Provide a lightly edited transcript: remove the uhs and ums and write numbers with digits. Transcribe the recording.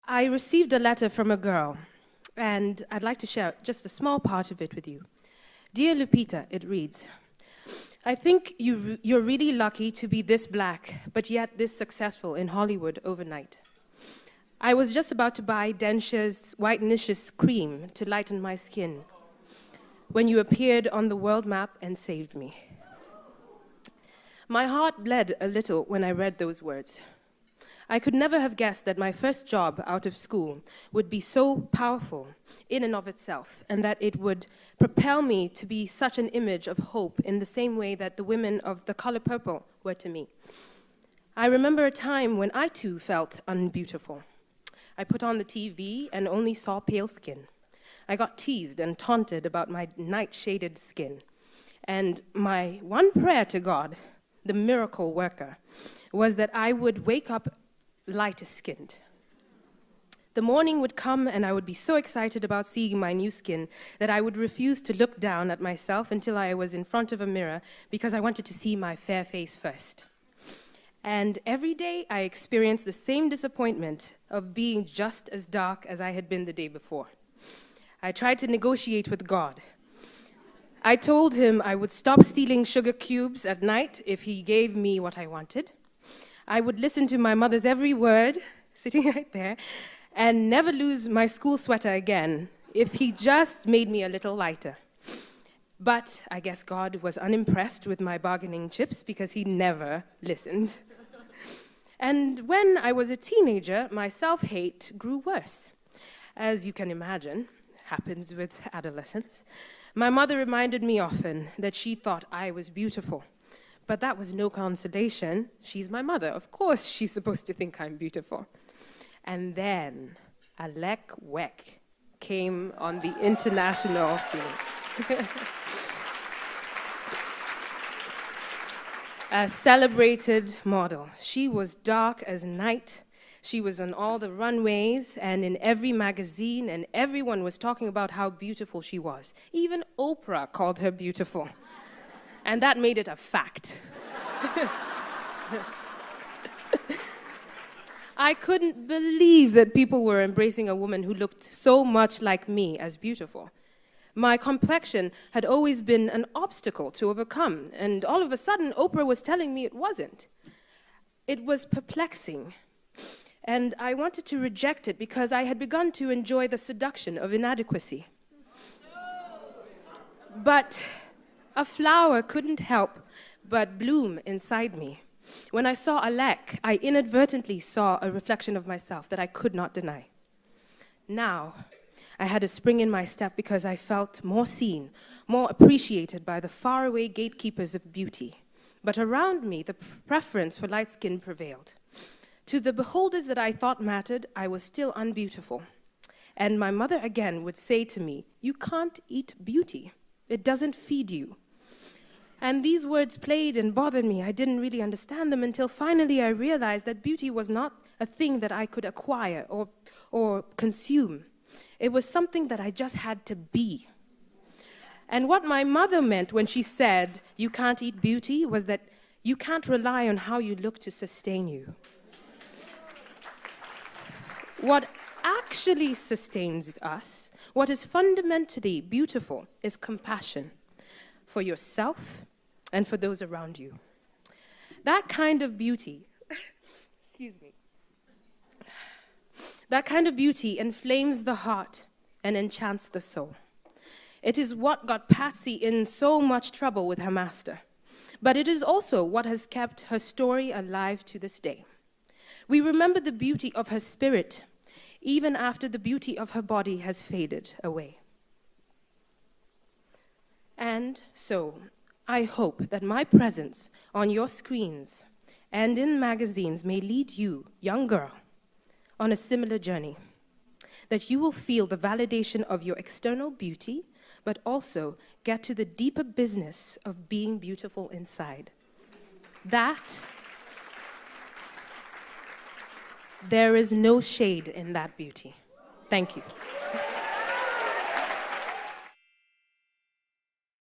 I received a letter from a girl, and I'd like to share just a small part of it with you. Dear Lupita, it reads, I think you're really lucky to be this black, but yet this successful in Hollywood overnight. I was just about to buy Dentsure's Whitenicious cream to lighten my skin when you appeared on the world map and saved me. My heart bled a little when I read those words. I could never have guessed that my first job out of school would be so powerful in and of itself, and that it would propel me to be such an image of hope in the same way that the women of the color purple were to me. I remember a time when I too felt unbeautiful. I put on the TV and only saw pale skin. I got teased and taunted about my night-shaded skin. And my one prayer to God, the miracle worker, was that I would wake up lighter-skinned. The morning would come and I would be so excited about seeing my new skin that I would refuse to look down at myself until I was in front of a mirror because I wanted to see my fair face first. And every day I experienced the same disappointment of being just as dark as I had been the day before. I tried to negotiate with God. I told him I would stop stealing sugar cubes at night if he gave me what I wanted. I would listen to my mother's every word, sitting right there, and never lose my school sweater again if he just made me a little lighter. But I guess God was unimpressed with my bargaining chips because he never listened. And when I was a teenager, my self-hate grew worse. As you can imagine, happens with adolescence. My mother reminded me often that she thought I was beautiful. But that was no consolation. She's my mother. Of course she's supposed to think I'm beautiful. And then Alec Weck came on the international scene. A celebrated model. She was dark as night. She was on all the runways and in every magazine, and everyone was talking about how beautiful she was. Even Oprah called her beautiful. And that made it a fact. I couldn't believe that people were embracing a woman who looked so much like me as beautiful. My complexion had always been an obstacle to overcome, and all of a sudden, Oprah was telling me it wasn't. It was perplexing, and I wanted to reject it because I had begun to enjoy the seduction of inadequacy. But a flower couldn't help but bloom inside me. When I saw Alec, I inadvertently saw a reflection of myself that I could not deny. Now, I had a spring in my step because I felt more seen, more appreciated by the faraway gatekeepers of beauty. But around me, the preference for light skin prevailed. To the beholders that I thought mattered, I was still unbeautiful. And my mother again would say to me, "You can't eat beauty. It doesn't feed you." And these words played and bothered me. I didn't really understand them until finally I realized that beauty was not a thing that I could acquire or consume. It was something that I just had to be. And what my mother meant when she said, "You can't eat beauty," was that you can't rely on how you look to sustain you. What actually sustains us, what is fundamentally beautiful, is compassion for yourself and for those around you. That kind of beauty, that kind of beauty inflames the heart and enchants the soul. It is what got Patsy in so much trouble with her master, but it is also what has kept her story alive to this day. We remember the beauty of her spirit, even after the beauty of her body has faded away. And so, I hope that my presence on your screens and in magazines may lead you, young girl, on a similar journey, that you will feel the validation of your external beauty, but also get to the deeper business of being beautiful inside. That, there is no shade in that beauty. Thank you.